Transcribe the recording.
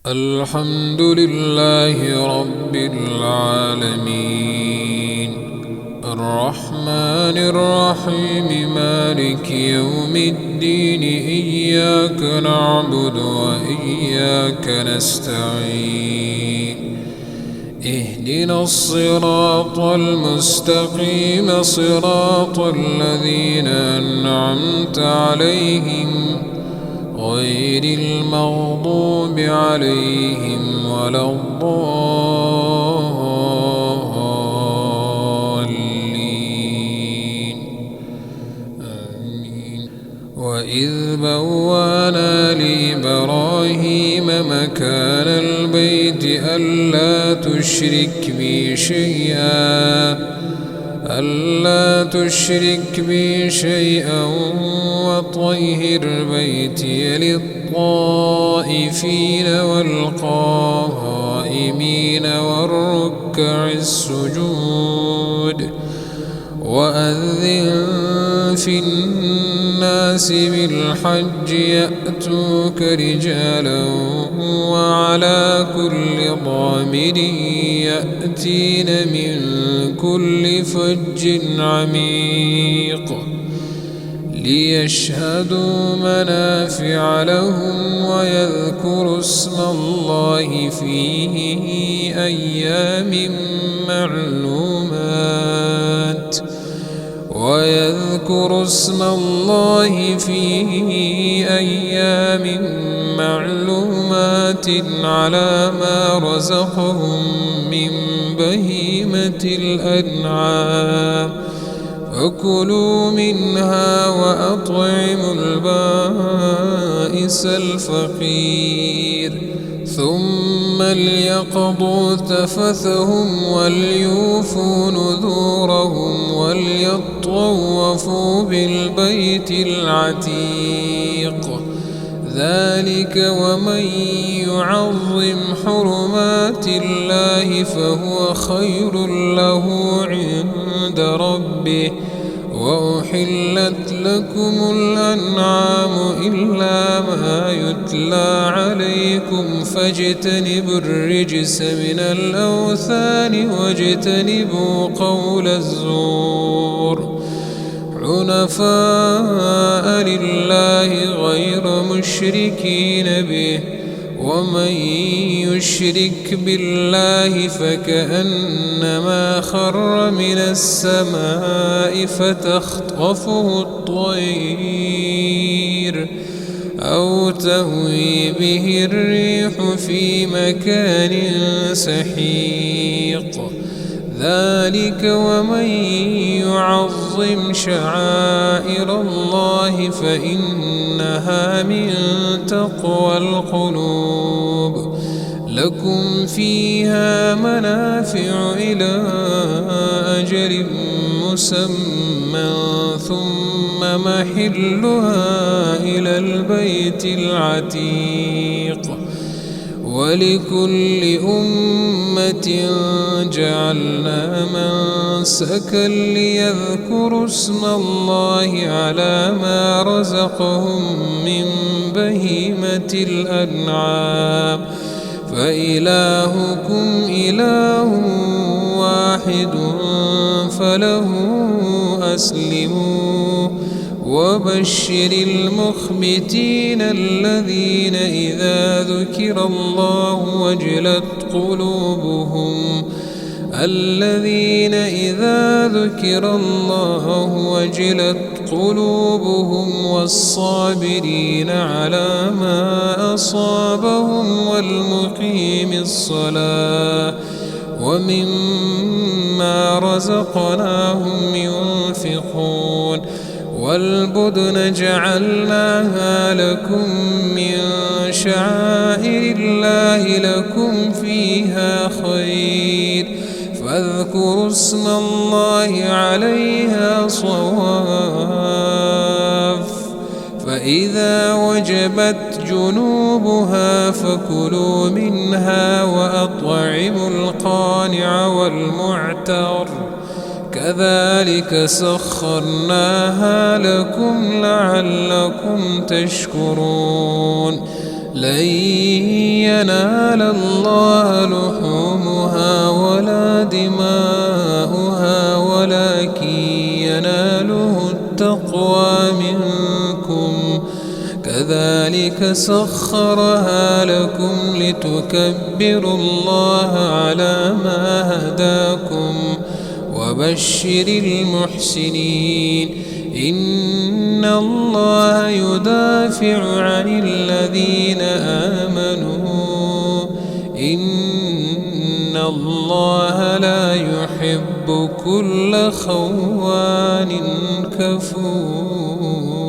الحمد لله رب العالمين الرحمن الرحيم مالك يوم الدين إياك نعبد وإياك نستعين اهدنا الصراط المستقيم صراط الذين أنعمت عليهم غير المغضوب عليهم ولا الضالين آمين. وإذ بوأنا لإبراهيم مكان البيت ألا تشرك بي شيئا وطهر بيتي للطائفين والقائمين والركع السجود وأذن في الناس بالحج يأتوك رجالا وعلى كل ضامر يأتين من كل فج عميق ليشهدوا منافع لهم ويذكروا اسم الله في أيام معلومات على ما رزقهم من بهيمة الأنعام فكلوا منها وأطعموا البائس الفقير ثم ليقضوا تفثهم وليوفوا نذورهم وليطوفوا بالبيت العتيق ذلك ومن يعظم حرمات الله فهو خير له عند ربه وأحلت لكم الأنعام إلا ما يتلى عليكم فاجتنبوا الرجس من الأوثان واجتنبوا قول الزور حنفاء لله غير مشركين به ومن يشرك بالله فكأنما خر من السماء فتخطفه الطير أو تهوي به الريح في مكان سحيق ذلك ومن يعظم شعائر الله فإنها من تقوى القلوب لكم فيها منافع إلى أجل مسمى ثم محلها إلى البيت العتيق ولكل أمة جعلنا منسكا ليذكروا اسم الله على ما رزقهم من بهيمة الأنعام فإلهكم إله واحد فله أسلموا وبشر المخبتين الذين إذا ذكر الله وجلت قلوبهم والصابرين على ما أصابهم والمقيم الصلاة ومما رزقناهم ينفقون والبدن جعلناها لكم من شعائر الله لكم فيها خير فاذكروا اسم الله عليها صواف فإذا وجبت جنوبها فكلوا منها وأطعموا القانع والمعتر كذلك سخرناها لكم لعلكم تشكرون لن ينال الله لحومها ولا دماؤها ولكن يناله التقوى منكم كذلك سخرها لكم لتكبروا الله على ما هداكم وبشر المحسنين إن الله يدافع عن الذين آمنوا إن الله لا يحب كل خوان كفور.